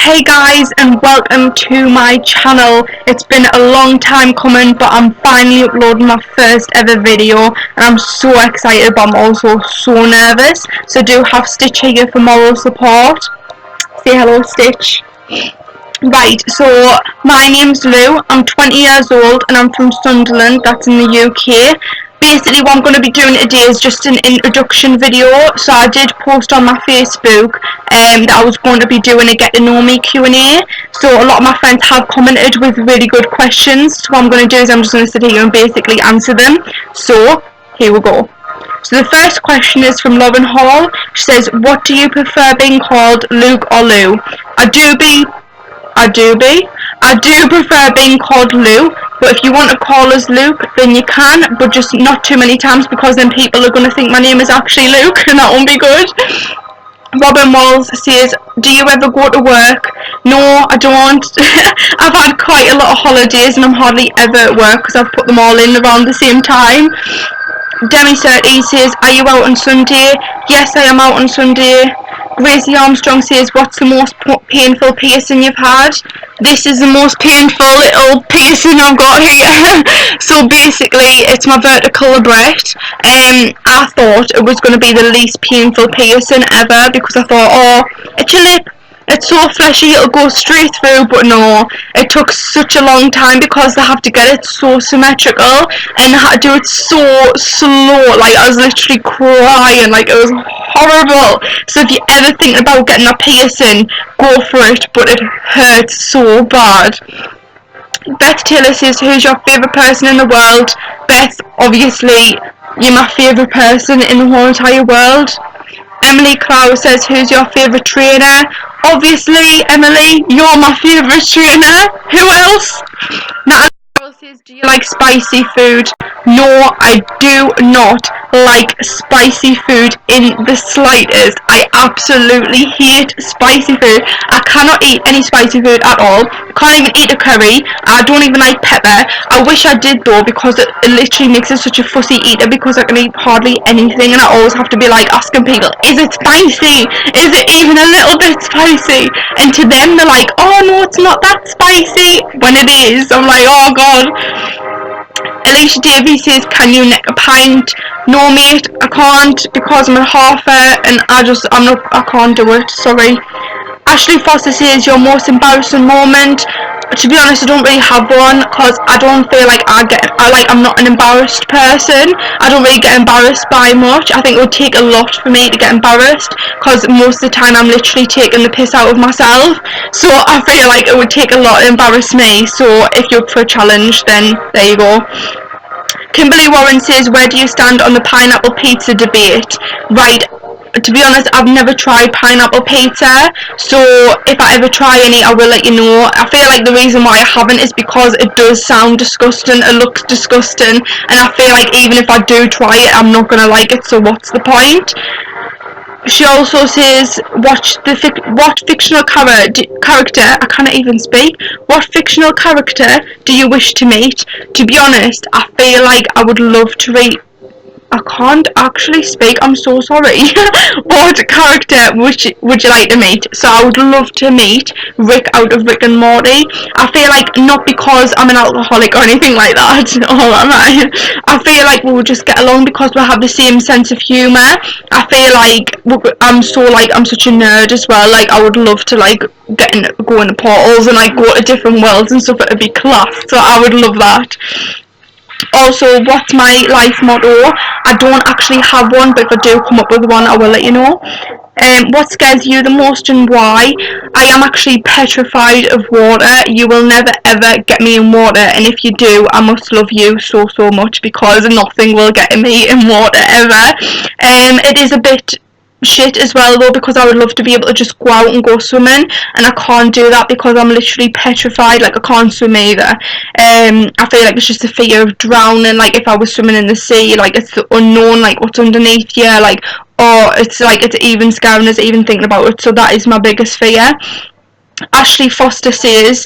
Hey guys, and welcome to my channel. It's been a long time coming, but I'm finally uploading my first ever video and I'm so excited, but I'm also so nervous. So do have Stitch here for moral support. Say hello, Stitch. Right, so my name's Lou, I'm 20 years old and I'm from Sunderland, that's in the UK. Basically what I'm going to be doing today is just an introduction video. So I did post on my Facebook that I was going to be doing a get to know me Q&A. So a lot of my friends have commented with really good questions. So what I'm going to do is I'm just going to sit here and basically answer them. So here we go. So the first question is from Lauren Hall. She says, what do you prefer being called, Luke or Lou? I do prefer being called Lou, but if you want to call us Luke, then you can, but just not too many times, because then people are going to think my name is actually Luke, and that won't be good. Robin Walls says, do you ever go to work? No, I don't. I've had quite a lot of holidays, and I'm hardly ever at work, because I've put them all in around the same time. Demi Surtee says, are you out on Sunday? Yes, I am out on Sunday. Gracie Armstrong says, what's the most painful piercing you've had? This is the most painful little piercing I've got here. So basically, it's my vertical labret. I thought it was going to be the least painful piercing ever, because I thought, oh, it's your lip. It's so fleshy, it'll go straight through, but no, it took such a long time because they have to get it so symmetrical, and they had to do it so slow. Like, I was literally crying, like, it was horrible. So if you're ever thinking about getting a piercing, go for it, but it hurts so bad. Beth Taylor says, who's your favourite person in the world? Beth, obviously, you're my favourite person in the whole entire world. Emily Clow says, who's your favourite trainer? Obviously, Emily, you're my favourite trainer. Who else? Natalie says, do you like spicy food? No, I do not like spicy food in the slightest. I absolutely hate spicy food. I cannot eat any spicy food at all. I can't even eat a curry. I don't even like pepper. I wish I did though, because it literally makes it such a fussy eater, because I can eat hardly anything and I always have to be like asking people, is it spicy? Is it even a little bit spicy? And to them they're like, oh no, it's not that spicy. When it is, I'm like, oh god. Alicia Davies says, can you neck a pint? No mate, I can't, because I'm a halfer and I can't do it, sorry. Ashley Foster says, your most embarrassing moment? To be honest, I don't really have one, because I don't feel like I'm not an embarrassed person. I don't really get embarrassed by much. I think it would take a lot for me to get embarrassed, because most of the time I'm literally taking the piss out of myself. So I feel like it would take a lot to embarrass me. So if you're up for a challenge, then there you go. Kimberly Warren says, where do you stand on the pineapple pizza debate? Right, to be honest, I've never tried pineapple pizza, so if I ever try any, I will let you know. I feel like the reason why I haven't is because it does sound disgusting, it looks disgusting, and I feel like even if I do try it, I'm not going to like it, so what's the point? She also says, what fictional character, I cannot even speak, what fictional character do you wish to meet? To be honest, I feel like I would love to read, I can't actually speak, I'm so sorry. What character would you like to meet? So I would love to meet Rick out of Rick and Morty. I feel like, not because I'm an alcoholic or anything like that, I feel like we would just get along because we have the same sense of humour. I feel like I'm such a nerd as well. Like, I would love to go into portals and like go to different worlds and stuff. It'd be class, so I would love that. Also, what's my life motto? I don't actually have one, but if I do come up with one, I will let you know. What scares you the most and why? I am actually petrified of water. You will never ever get me in water, and if you do, I must love you so much, because nothing will get me in water ever. It is a bit shit as well though, because I would love to be able to just go out and go swimming, and I can't do that because I'm literally petrified. Like, I can't swim either. I feel like it's just a fear of drowning. Like, if I was swimming in the sea, like, it's the unknown, like what's underneath you, like, oh, it's even scaring us even thinking about it. So that is my biggest fear. Ashley Foster says,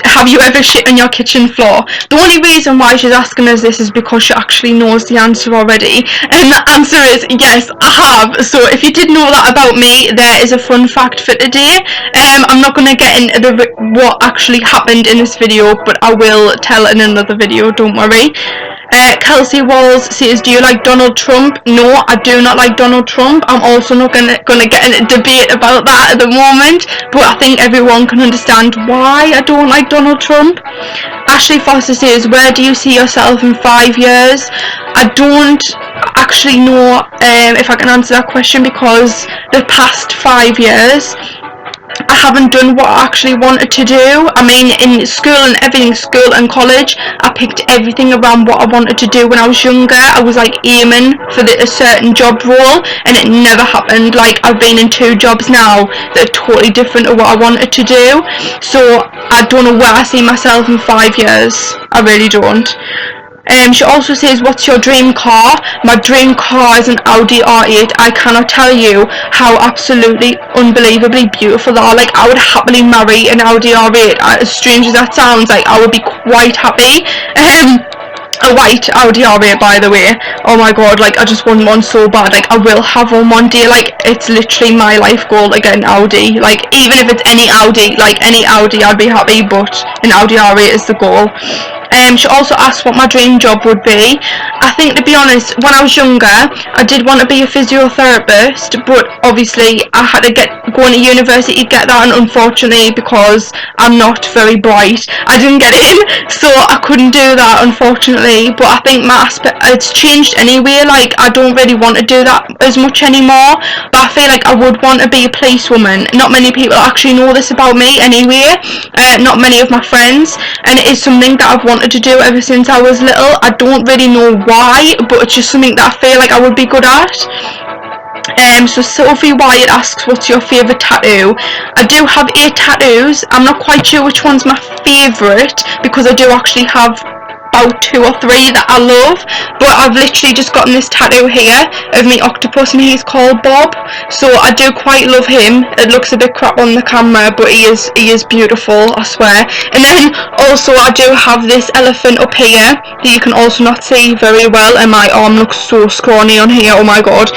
have you ever shit on your kitchen floor? The only reason why she's asking us this is because she actually knows the answer already, and the answer is yes, I have. So if you didn't know that about me, there is a fun fact for today. I'm not going to get into what actually happened in this video, but I will tell in another video, don't worry. Kelsey Walls says, do you like Donald Trump? No, I do not like Donald Trump. I'm also not gonna get in a debate about that at the moment, but I think everyone can understand why I don't like Donald Trump. Ashley Foster says, where do you see yourself in 5 years? I don't actually know if I can answer that question, because the past 5 years I haven't done what I actually wanted to do. I mean, in school and everything, school and college, I picked everything around what I wanted to do when I was younger. I was like aiming for a certain job role, and it never happened. Like, I've been in 2 jobs now that are totally different to what I wanted to do. So I don't know where I see myself in 5 years. I really don't. She also says, what's your dream car? My dream car is an Audi R8. I cannot tell you how absolutely unbelievably beautiful they are. Like, I would happily marry an Audi R8. As strange as that sounds, like, I would be quite happy. A white Audi R8, by the way. Oh my god, like, I just want one so bad. Like, I will have one day. Like, it's literally my life goal to get an Audi. Like, even if it's any Audi, like, any Audi, I'd be happy, but an Audi R8 is the goal. She also asked what my dream job would be. I think, to be honest, when I was younger, I did want to be a physiotherapist, but obviously I had to go into university to get that, and unfortunately, because I'm not very bright, I didn't get in, so I couldn't do that, unfortunately. But I think it's changed anyway. Like, I don't really want to do that as much anymore, but I feel like I would want to be a policewoman. Not many people actually know this about me anyway, not many of my friends, and it is something that I've wanted to do ever since I was little. I don't really know why, but it's just something that I feel like I would be good at. So Sophie Wyatt asks, what's your favourite tattoo? I do have 8 tattoos. I'm not quite sure which one's my favourite, because I do actually have about 2 or 3 that I love, but I've literally just gotten this tattoo here of me octopus, and he's called Bob, so I do quite love him. It looks a bit crap on the camera, but he is beautiful, I swear. And then also I do have this elephant up here that you can also not see very well, and my arm looks so scrawny on here, oh my god.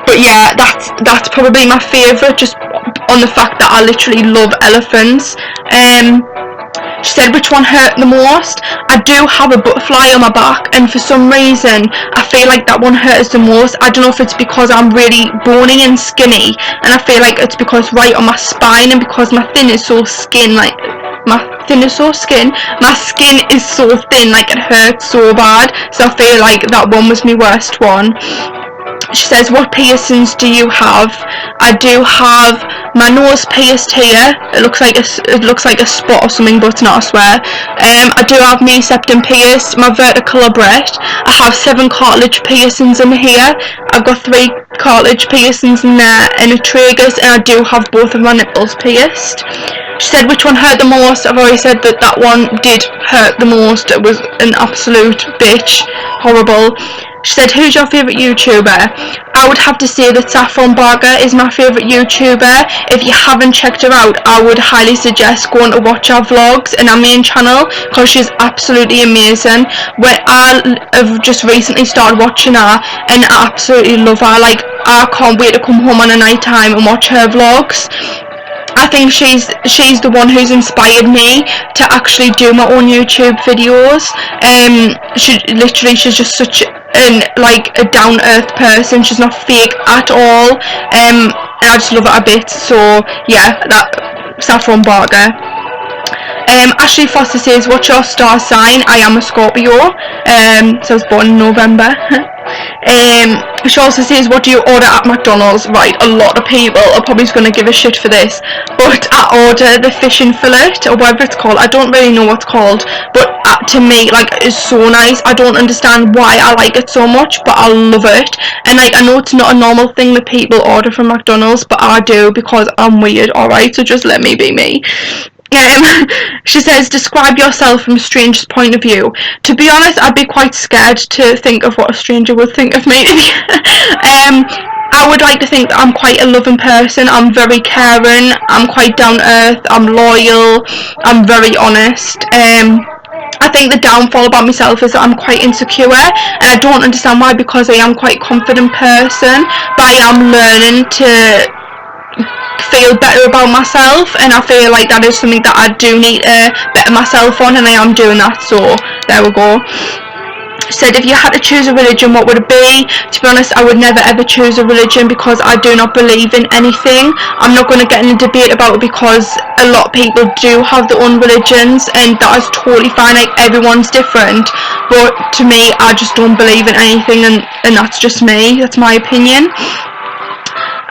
But yeah, that's probably my favourite, just on the fact that I literally love elephants. She said, which one hurt the most? I do have a butterfly on my back, and for some reason I feel like that one hurts the most. I don't know if it's because I'm really bony and skinny, and I feel like it's because right on my spine, and because my skin is so thin, like my skin is so thin, like it hurts so bad. So I feel like that one was my worst one. She says, what piercings do you have? I do have my nose pierced here. It looks like a spot or something, but it's not, I swear. I do have my septum pierced, my vertical breast. I have 7 cartilage piercings in here. I've got 3 cartilage piercings in there, and a tragus, and I do have both of my nipples pierced. She said, which one hurt the most? I've already said that one did hurt the most. It was an absolute bitch. Horrible. She said, who's your favourite YouTuber? I would have to say that Saffron Barker is my favourite YouTuber. If you haven't checked her out, I would highly suggest going to watch her vlogs in her main channel, because she's absolutely amazing. I have just recently started watching her, and I absolutely love her. Like, I can't wait to come home on a night time and watch her vlogs. I think she's the one who's inspired me to actually do my own YouTube videos. She's just such a down-to-earth person. She's not fake at all, and I just love her a bit. So yeah, that Saffron Barker. Ashley Foster says, what's your star sign? I am a Scorpio, so I was born in November. She also says, what do you order at McDonald's? Right, a lot of people are probably going to give a shit for this, but I order the fish and fillet, or whatever it's called. I don't really know what it's called, but to me, like, it's so nice. I don't understand why I like it so much, but I love it. And like, I know it's not a normal thing that people order from McDonald's, but I do, because I'm weird, alright, so just let me be me. She says, describe yourself from a stranger's point of view. To be honest, I'd be quite scared to think of what a stranger would think of me. I would like to think that I'm quite a loving person. I'm very caring, I'm quite down to earth, I'm loyal, I'm very honest. I think the downfall about myself is that I'm quite insecure, and I don't understand why, because I am quite a confident person, but I am learning to feel better about myself, and I feel like that is something that I do need to better myself on, and I am doing that, so there we go. Said, if you had to choose a religion, what would it be? To be honest, I would never ever choose a religion, because I do not believe in anything. I'm not going to get in a debate about it, because a lot of people do have their own religions, and that is totally fine. Like, everyone's different, but to me, I just don't believe in anything, and that's just me. That's my opinion.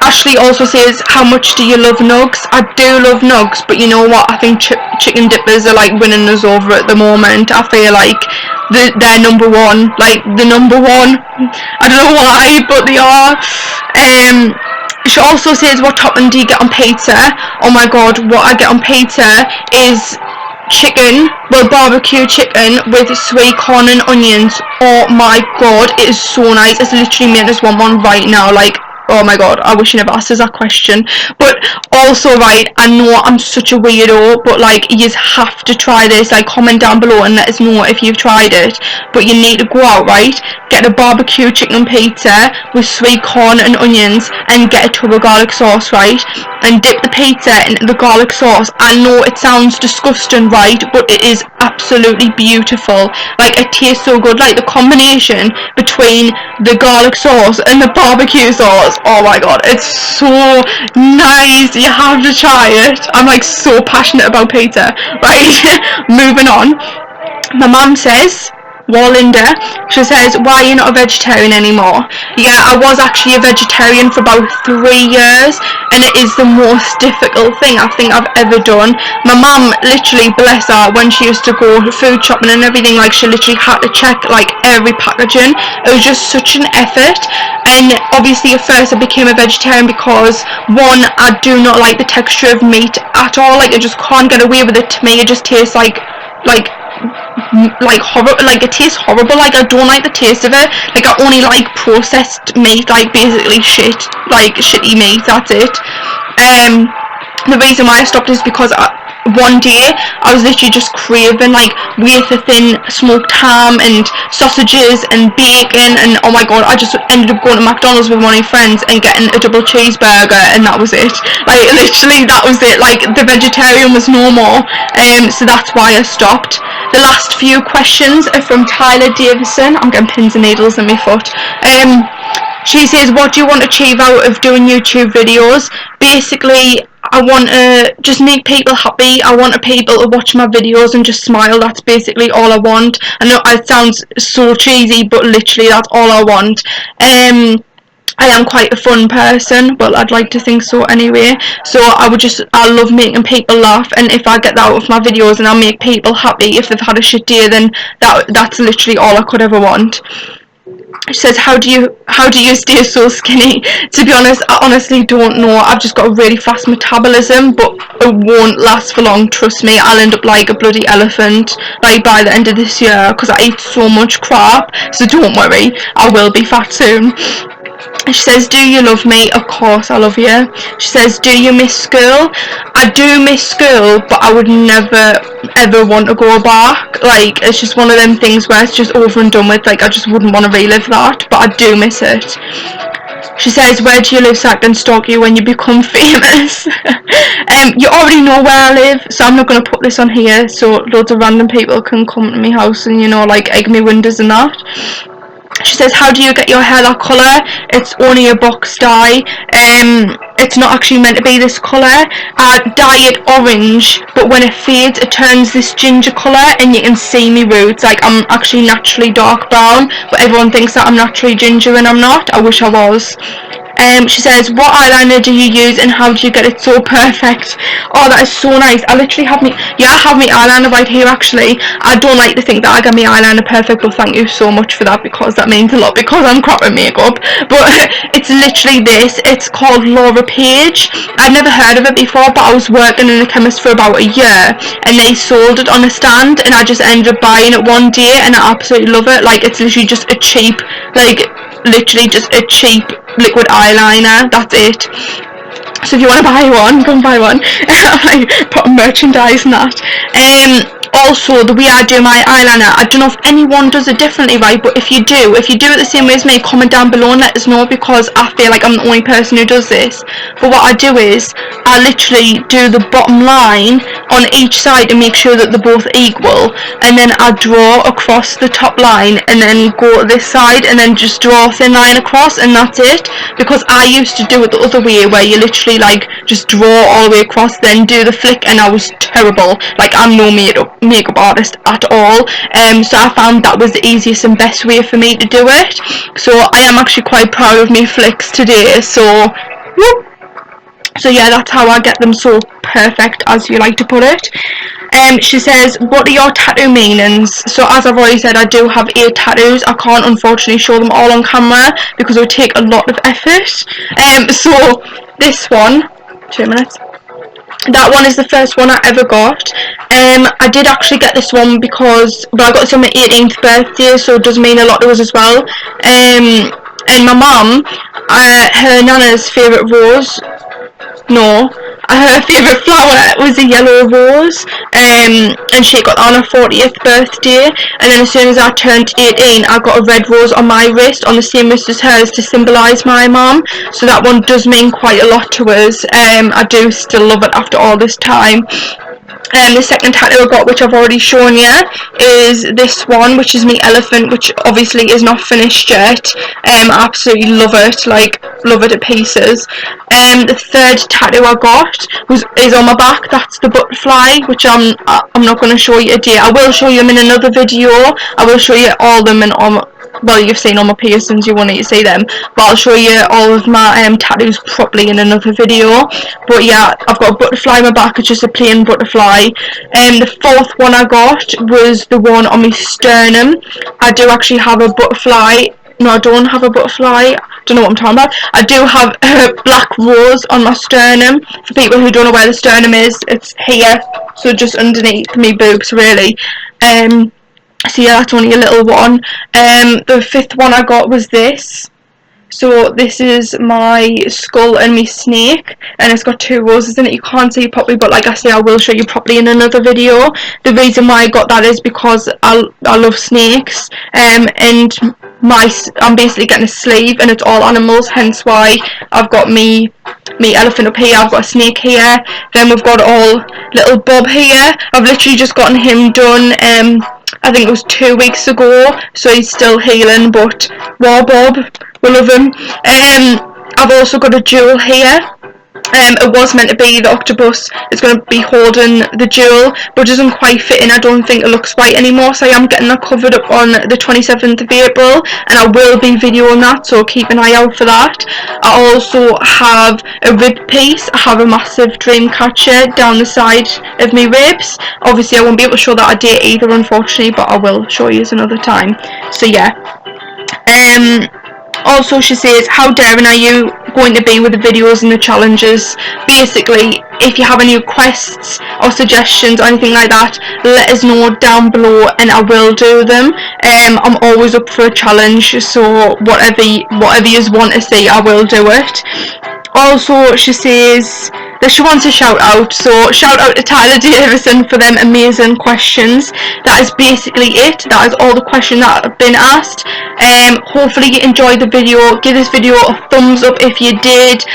Ashley also says, how much do you love nugs? I do love nugs, but you know what? I think chicken dippers are like winning us over at the moment. I feel like they're number one. Like, the number one. I don't know why, but they are. She also says, what topping do you get on pizza? Oh my god, what I get on pizza is chicken, well, barbecue chicken with sweet corn and onions. Oh my god, it is so nice. It's literally made us want one right now. Like, oh my god, I wish you never asked us that question. But also, right, I know I'm such a weirdo, but like, you have to try this. Like, comment down below and let us know if you've tried it. But you need to go out, right, get a barbecue chicken pizza with sweet corn and onions, and get a tub of garlic sauce, right, and dip the pizza into the garlic sauce. I know it sounds disgusting, right, but it is absolutely beautiful. Like, it tastes so good. Like, the combination between the garlic sauce and the barbecue sauce, oh my god, it's so nice. You have to try it. I'm like so passionate about pizza. Right, moving on. My mum says, Linda, she says, why are you not a vegetarian anymore? Yeah, I was actually a vegetarian for about 3 years, and it is the most difficult thing I think I've ever done. My mum, literally, bless her, when she used to go food shopping and everything, like, she literally had to check like every packaging. It was just such an effort. And obviously at first I became a vegetarian because, one, I do not like the texture of meat at all. Like, I just can't get away with it. To me, it just tastes like horrible. Like, it tastes horrible. Like, I don't like the taste of it. Like, I only like processed meat, like basically shit, like shitty meat, that's it. The reason why I stopped is because one day I was literally just craving like wafer thin smoked ham and sausages and bacon, and oh my god, I just ended up going to McDonald's with one of my friends and getting a double cheeseburger, and that was it. Like, literally, that was it. Like, the vegetarian was no more. So that's why I stopped. The last few questions are from Tyler Davison. I'm getting pins and needles in my foot. She says, what do you want to achieve out of doing YouTube videos? Basically, I want to just make people happy. I want people to watch my videos and just smile. That's basically all I want. I know it sounds so cheesy, but literally that's all I want. I am quite a fun person, well, I'd like to think so anyway, so I love making people laugh, and if I get that out of my videos and I make people happy if they've had a shit day, then that's literally all I could ever want. She says, how do you stay so skinny? To be honest, I honestly don't know. I've just got a really fast metabolism, but it won't last for long, trust me. I'll end up like a bloody elephant, like, by the end of this year, because I eat so much crap, so don't worry, I will be fat soon. She says, do you love me? Of course I love you. She says, do you miss school? I do miss school, but I would never ever want to go back. Like, it's just one of them things where it's just over and done with. Like, I just wouldn't want to relive that, but I do miss it. She says, where do you live so I can stalk you when you become famous? You already know where I live, so I'm not going to put this on here so loads of random people can come to my house and, you know, like, egg me windows and that. She says, how do you get your hair that colour? It's only a box dye. It's not actually meant to be this colour. I dye it orange, but when it fades it turns this ginger colour, and you can see me roots. Like, I'm actually naturally dark brown, but everyone thinks that I'm naturally ginger and I'm not. I wish I was. She says, what eyeliner do you use and how do you get it so perfect? Oh, that is so nice. I literally have I have my eyeliner right here actually. I don't like to think that I get my eyeliner perfect, but thank you so much for that, because that means a lot, because I'm crap at makeup. But it's literally this. It's called Laura Page. I've never heard of it before, but I was working in a chemist for about a year and they sold it on a stand, and I just ended up buying it one day and I absolutely love it. Like, it's literally just a cheap, like, literally just a cheap liquid eyeliner. That's it. So if you want to buy one, go and buy one. I'm like putting merchandise and that. Also, the way I do my eyeliner, I don't know if anyone does it differently, right? But if you do it the same way as me, comment down below and let us know, because I feel like I'm the only person who does this. But what I do is, I literally do the bottom line on each side to make sure that they're both equal, and then I draw across the top line, and then go to this side, and then just draw a thin line across, and that's it. Because I used to do it the other way, where you literally like just draw all the way across, then do the flick, and I was terrible. Like, I'm no makeup artist at all. So I found that was the easiest and best way for me to do it. So I am actually quite proud of me flicks today. So whoop. So yeah, that's how I get them so perfect, as you like to put it. She says, what are your tattoo meanings? So as I've already said, I do have 8 tattoos. I can't unfortunately show them all on camera because it would take a lot of effort. So this one, 2 minutes. That one is the first one I ever got. I did actually get this one because, well, I got this on my 18th birthday, so it does mean a lot to us as well. And my mum, her nana's favourite rose, no, her favourite flower was a yellow rose, and she got on her 40th birthday, and then as soon as I turned 18, I got a red rose on my wrist, on the same wrist as hers, to symbolise my mum. So that one does mean quite a lot to us. I do still love it after all this time. The second tattoo I got, which I've already shown you, is this one, which is my elephant, which obviously is not finished yet. I absolutely love it, like, love it to pieces. The third tattoo I got is on my back. That's the butterfly, which I'm not going to show you today. I will show you them in another video. I will show you all them and all. Well, you've seen all my piercings, you wanted to see them, but I'll show you all of my tattoos properly in another video. But yeah, I've got a butterfly on my back. It's just a plain butterfly. The fourth one I got was the one on my sternum. I do actually have a butterfly. No, I don't have a butterfly. I don't know what I'm talking about. I do have a black rose on my sternum. For people who don't know where the sternum is, it's here, so just underneath me boobs, really. So yeah, that's only a little one. The fifth one I got was this. So this is my skull and my snake, and it's got 2 roses in it. You can't see it properly, but like I say, I will show you properly in another video. The reason why I got that is because I love snakes, and I'm basically getting a sleeve, and it's all animals, hence why I've got me elephant up here, I've got a snake here, then we've got all little Bob here. I've literally just gotten him done, I think it was 2 weeks ago, so he's still healing, but wow, Bob, we love him. I've also got a jewel here. It was meant to be the octopus. It's going to be holding the jewel, but it doesn't quite fit in. I don't think it looks right anymore, so I am getting that covered up on the 27th of April, and I will be videoing that, so keep an eye out for that. I also have a rib piece. I have a massive dream catcher down the side of my ribs. Obviously I won't be able to show that a day either, unfortunately, but I will show you another time. So yeah. Also, she says, how daring are you going to be with the videos and the challenges? Basically, if you have any requests or suggestions or anything like that, let us know down below and I will do them. I'm always up for a challenge, so whatever you want to see, I will do it. Also, she says that she wants a shout out, so shout out to Tyler Davison for them amazing questions. That is basically it. That is all the questions that have been asked. Hopefully you enjoyed the video. Give this video a thumbs up if you did.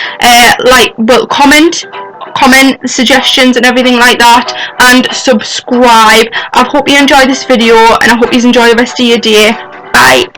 Comment suggestions and everything like that, and subscribe. I hope you enjoyed this video, and I hope you enjoy the rest of your day. Bye.